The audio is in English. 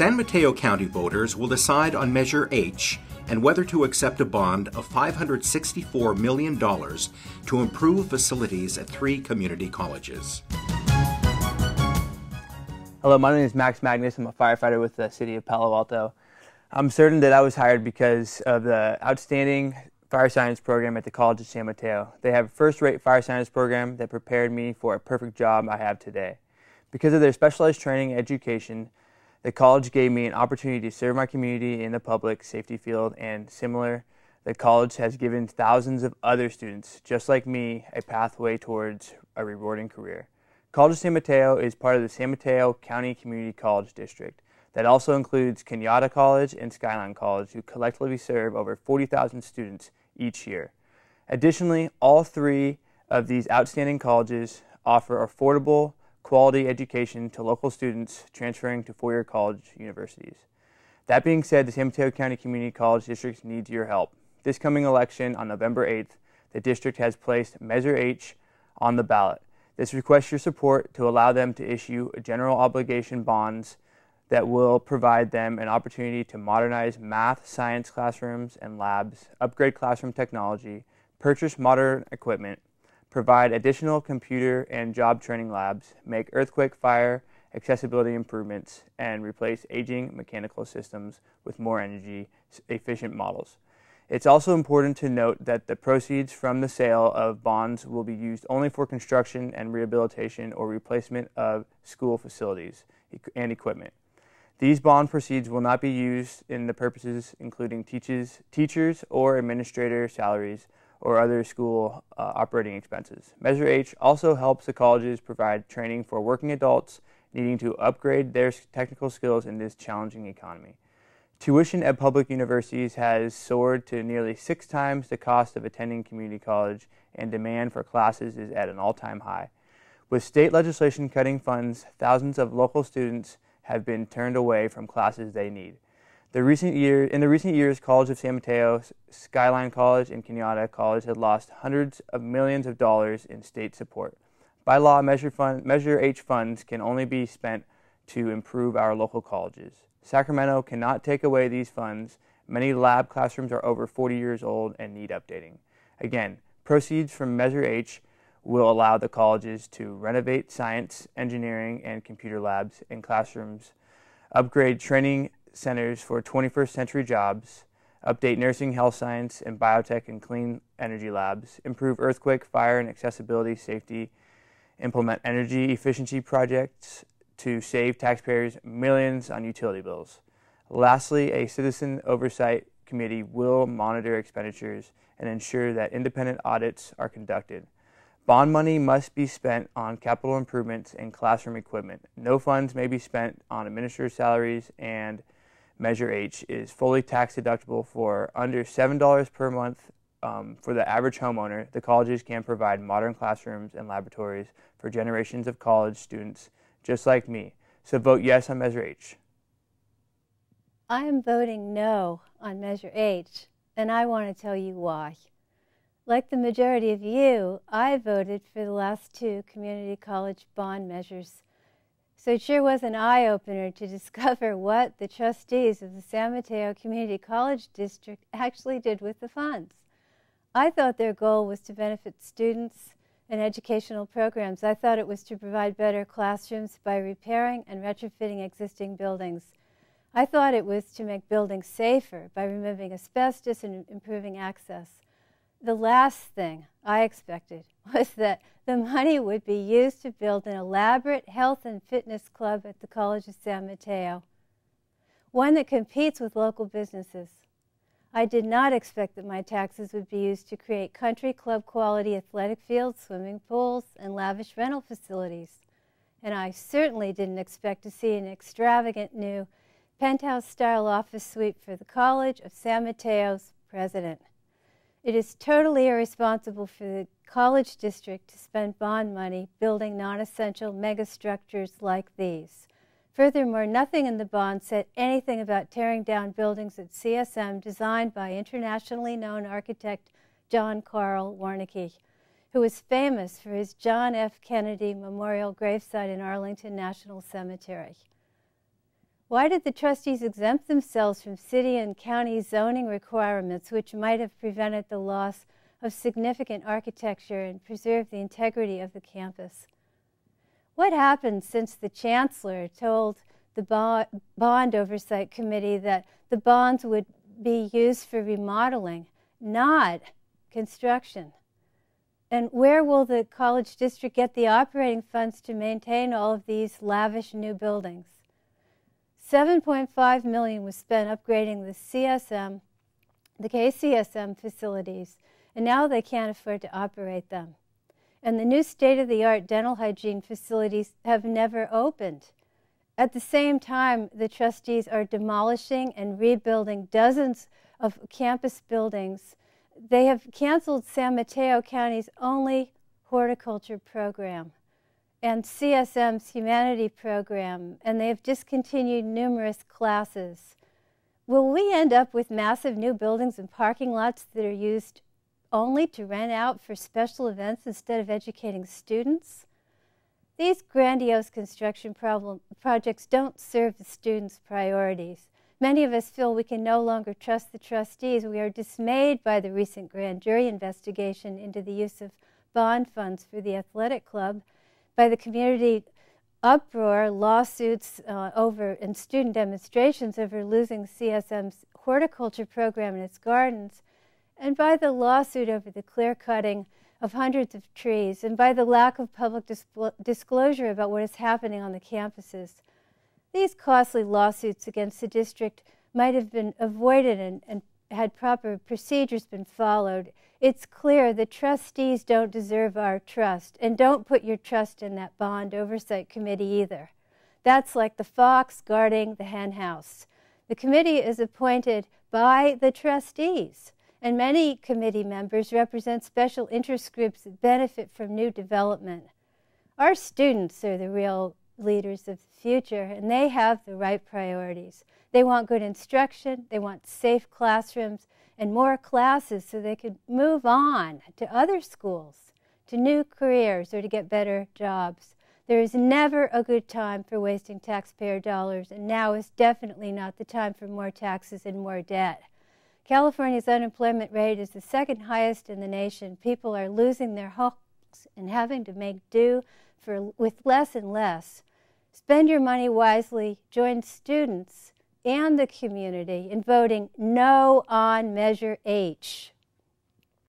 San Mateo County voters will decide on Measure H and whether to accept a bond of $564 million to improve facilities at 3 community colleges. Hello, my name is Max Magnus. I'm a firefighter with the City of Palo Alto. I'm certain that I was hired because of the outstanding fire science program at the College of San Mateo. They have a first-rate fire science program that prepared me for a perfect job I have today. Because of their specialized training and education, the college gave me an opportunity to serve my community in the public safety field, and similar, the college has given thousands of other students, just like me, a pathway towards a rewarding career. College of San Mateo is part of the San Mateo County Community College District that also includes Kenyatta College and Skyline College, who collectively serve over 40,000 students each year. Additionally, all 3 of these outstanding colleges offer affordable, quality education to local students transferring to 4-year college universities. That being said, the San Mateo County Community College District needs your help. This coming election on November 8th, the district has placed Measure H on the ballot. This requests your support to allow them to issue general obligation bonds that will provide them an opportunity to modernize math, science classrooms and labs, upgrade classroom technology, purchase modern equipment, provide additional computer and job training labs, make earthquake, fire, accessibility improvements, and replace aging mechanical systems with more energy-efficient models. It's also important to note that the proceeds from the sale of bonds will be used only for construction and rehabilitation or replacement of school facilities and equipment. These bond proceeds will not be used in the purposes including teachers or administrator salaries or other school operating expenses. Measure H also helps the colleges provide training for working adults needing to upgrade their technical skills in this challenging economy. Tuition at public universities has soared to nearly 6 times the cost of attending community college, and demand for classes is at an all-time high. With state legislation cutting funds, thousands of local students have been turned away from classes they need. In the recent years, College of San Mateo, Skyline College, and Kenyatta College had lost hundreds of millions of dollars in state support. By law, Measure H funds can only be spent to improve our local colleges. Sacramento cannot take away these funds. Many lab classrooms are over 40 years old and need updating. Again, proceeds from Measure H will allow the colleges to renovate science, engineering, and computer labs and classrooms, upgrade training centers for 21st century jobs, update nursing, health science, and biotech and clean energy labs, improve earthquake, fire, and accessibility safety, implement energy efficiency projects to save taxpayers millions on utility bills. Lastly, a citizen oversight committee will monitor expenditures and ensure that independent audits are conducted. Bond money must be spent on capital improvements and classroom equipment. No funds may be spent on administrator salaries, and Measure H is fully tax deductible for under $7 per month. For the average homeowner, the colleges can provide modern classrooms and laboratories for generations of college students just like me. So vote yes on Measure H. I am voting no on Measure H, and I want to tell you why. Like the majority of you, I voted for the last 2 community college bond measures. So it sure was an eye-opener to discover what the trustees of the San Mateo Community College District actually did with the funds. I thought their goal was to benefit students and educational programs. I thought it was to provide better classrooms by repairing and retrofitting existing buildings. I thought it was to make buildings safer by removing asbestos and improving access. The last thing I expected was that the money would be used to build an elaborate health and fitness club at the College of San Mateo, one that competes with local businesses. I did not expect that my taxes would be used to create country club quality athletic fields, swimming pools, and lavish rental facilities. And I certainly didn't expect to see an extravagant new penthouse-style office suite for the College of San Mateo's president. It is totally irresponsible for the college district to spend bond money building non-essential megastructures like these. Furthermore, nothing in the bond said anything about tearing down buildings at CSM designed by internationally known architect John Carl Warnke, who is famous for his John F. Kennedy Memorial gravesite in Arlington National Cemetery. Why did the trustees exempt themselves from city and county zoning requirements, which might have prevented the loss of significant architecture and preserved the integrity of the campus? What happened since the chancellor told the bond oversight committee that the bonds would be used for remodeling, not construction? And where will the college district get the operating funds to maintain all of these lavish new buildings? $7.5 million was spent upgrading the KCSM facilities, and now they can't afford to operate them. And the new state-of-the-art dental hygiene facilities have never opened. At the same time, the trustees are demolishing and rebuilding dozens of campus buildings. They have canceled San Mateo County's only horticulture program and CSM's humanity program, and they have discontinued numerous classes. Will we end up with massive new buildings and parking lots that are used only to rent out for special events instead of educating students? These grandiose construction projects don't serve the students' priorities. Many of us feel we can no longer trust the trustees. We are dismayed by the recent grand jury investigation into the use of bond funds for the athletic club, by the community uproar, lawsuits and student demonstrations over losing CSM's horticulture program in its gardens, and by the lawsuit over the clear-cutting of hundreds of trees, and by the lack of public disclosure about what is happening on the campuses. These costly lawsuits against the district might have been avoided and had proper procedures been followed. It's clear the trustees don't deserve our trust, and don't put your trust in that bond oversight committee either. That's like the fox guarding the hen house. The committee is appointed by the trustees, and many committee members represent special interest groups that benefit from new development. Our students are the real leaders of the future, and they have the right priorities. They want good instruction, they want safe classrooms, and more classes so they could move on to other schools, to new careers, or to get better jobs. There is never a good time for wasting taxpayer dollars, and now is definitely not the time for more taxes and more debt. California's unemployment rate is the second highest in the nation. People are losing their homes and having to make do with less and less. Spend your money wisely. Join students and the community in voting no on Measure H.